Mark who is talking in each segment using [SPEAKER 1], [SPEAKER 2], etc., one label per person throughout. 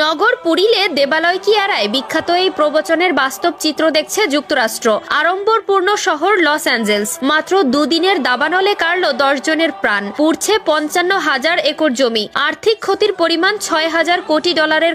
[SPEAKER 1] নগর পুরিলে দেবালয় কি এড়ায় বিখ্যাত এই প্রবচনের বাস্তব চিত্র দেখছে যুক্তরাষ্ট্র। আড়ম্বরপূর্ণ শহর লস অ্যাঞ্জেলস। মাত্র দুদিনের দাবানলে কাড়ল 10 জনের প্রাণ। পুড়ছে 55,000 একর জমি। আর্থিক ক্ষতির পরিমাণ $6,000 কোটি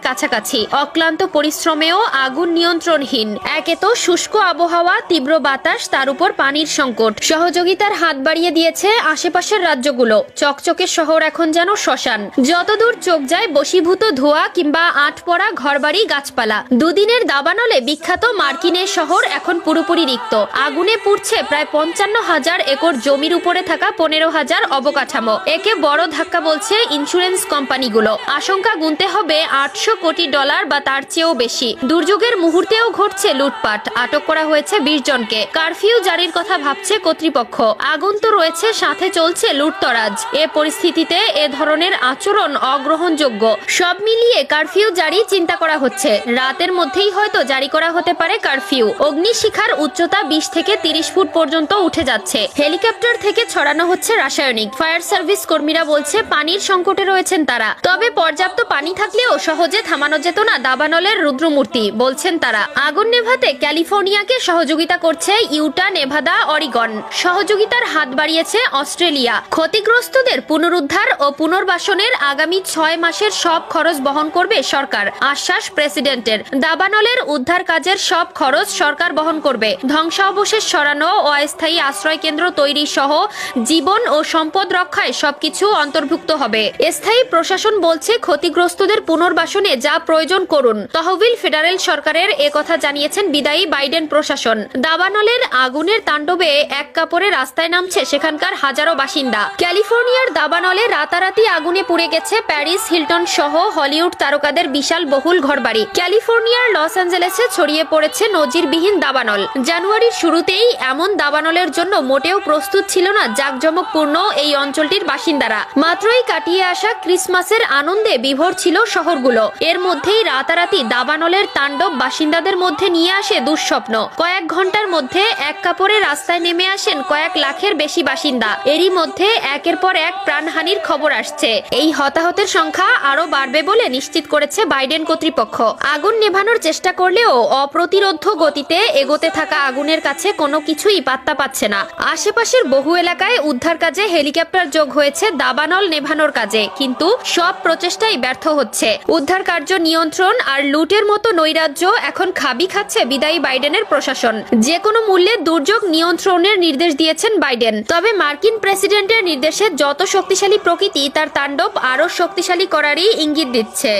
[SPEAKER 1] কাছাকাছি। অক্লান্ত পরিশ্রমেও আগুন নিয়ন্ত্রণহীন। একে তো শুষ্ক আবহাওয়া, তীব্র বাতাস, তার উপর পানির সংকট। সহযোগিতার হাত বাড়িয়ে দিয়েছে আশেপাশের রাজ্যগুলো। চকচকে শহর এখন যেন শ্মশান। যতদূর চোখ যায় বশীভূত ধোঁয়া কিংবা আটপড়া ঘরবাড়ি, গাছপালা। দুদিনের দাবানলে বিখ্যাত মার্কিনের শহর এখন পুরোপুরি রিক্ত। আগুনে পুড়ছে প্রায় 55,000 একর জমির উপরে থাকা 15,000 অবকাঠামো। একে বড় ধাক্কা বলছে ইন্স্যুরেন্স কোম্পানিগুলো। আশঙ্কা গুনতে হবে $800 কোটি বা তার চেয়েও বেশি। দুর্যোগের মুহূর্তেও ঘটছে লুটপাট। আটক করা হয়েছে 20 জনকে। কারফিউ জারির কথা ভাবছে কর্তৃপক্ষ। আগুন তো রয়েছে, সাথে চলছে লুটতরাজ। এ পরিস্থিতিতে এ ধরনের আচরণ অগ্রহণযোগ্য। সব মিলিয়ে কারফিউ জারি চিন্তা করা হচ্ছে। রাতের মধ্যেই হয়তো জারি করা হতে পারে কারফিউ। অগ্নিশিখার উচ্চতা 20 থেকে 30 ফুট পর্যন্ত উঠে যাচ্ছে। হেলিকপ্টার থেকে ছড়ানো হচ্ছে রাসায়নিক। ফায়ার সার্ভিস কর্মীরা বলছে পানির সংকটে রয়েছেন তারা। তবে পর্যাপ্ত পানি থাকলেও সহজে থামানো যেত না দাবানলের রুদ্রমূর্তি, বলছেন তারা। আগুন নেভাতে ক্যালিফোর্নিয়াকে সহযোগিতা করছে ইউটা, নেভাদা, অরিগন। সহযোগিতার হাত বাড়িয়েছে অস্ট্রেলিয়া। ক্ষতিগ্রস্তদের পুনরুদ্ধার ও পুনর্বাসনের আগামী 6 মাসের সব খরচ বহন করবে সরকার। আশ্বাস প্রেসিডেন্টের। দাবানলের উদ্ধার কাজের সব খরচ সরকার বহন করবে। ধ্বংসাবশেষ সরানো ও অস্থায়ী আশ্রয় কেন্দ্র তৈরি সহ জীবন ও সম্পদ রক্ষায় সবকিছু অন্তর্ভুক্ত হবে। স্থায়ী প্রশাসন বলছে ক্ষতিগ্রস্তদের পুনর্বাসনে যা প্রয়োজন করুন। তহবিল ফেডারেল সরকারের একথা জানিয়েছেন বিদায়ী বাইডেন প্রশাসন। দাবানলের আগুনের তাণ্ডবে এক কাপড়ে রাস্তায় নামছে সেখানকার হাজারো বাসিন্দা। ক্যালিফোর্নিয়ার দাবানলে রাতারাতি আগুনে পুড়ে গেছে প্যারিস হিলটন সহ হলিউড তারকাদের বিশাল বহুল ঘরবাড়ি। ক্যালিফোর্নিয়ার লস অ্যাঞ্জেলেসে ছড়িয়ে পড়েছে নজিরবিহীন দাবানল। জানুয়ারির শুরুতেই এমন দাবানলের জন্য মোটেও প্রস্তুত ছিল না জাঁকজমকপূর্ণ এই অঞ্চলটির বাসিন্দারা। মাত্রই কাটিয়ে আসা ক্রিসমাসের আনন্দে বিভোর ছিল শহরগুলো। এর মধ্যেই রাতারাতি দাবানলের তাণ্ডব বাসিন্দাদের মধ্যে নিয়ে আসে দুঃস্বপ্ন। কয়েক ঘন্টার মধ্যে এক কাপড়ে রাস্তায় নেমে আসেন কয়েক লাখের বেশি বাসিন্দা। এরই মধ্যে একের পর এক প্রাণহানির খবর আসছে। এই হতাহতের সংখ্যা আরো বাড়বে বলে নিশ্চিত করেছে বাইডেন কর্তৃপক্ষ। আগুন নেভানোর চেষ্টা করলেও অপ্রতিরোধ্য গতিতে এগোতে থাকা আগুনের কাছে কোনো কিছুই পাত্তা পাচ্ছে না। আশেপাশের বহু এলাকায় উদ্ধার কাজে হেলিকপ্টার যোগ হয়েছে দাবানল নেভানোর কাজে, কিন্তু সব প্রচেষ্টাই ব্যর্থ হচ্ছে। উদ্ধার কার্য নিয়ন্ত্রণ আর লুটের মতো নৈরাজ্য এখন খাবি খাচ্ছে বিদায়ী বাইডেনের প্রশাসন। যে কোনো মূল্যে দুর্যোগ নিয়ন্ত্রণের নির্দেশ দিয়েছেন বাইডেন। তবে মার্কিন প্রেসিডেন্টের নির্দেশে যত শক্তিশালী প্রকৃতি তার তাণ্ডব আরো শক্তিশালী করারই ইঙ্গিত দিচ্ছে।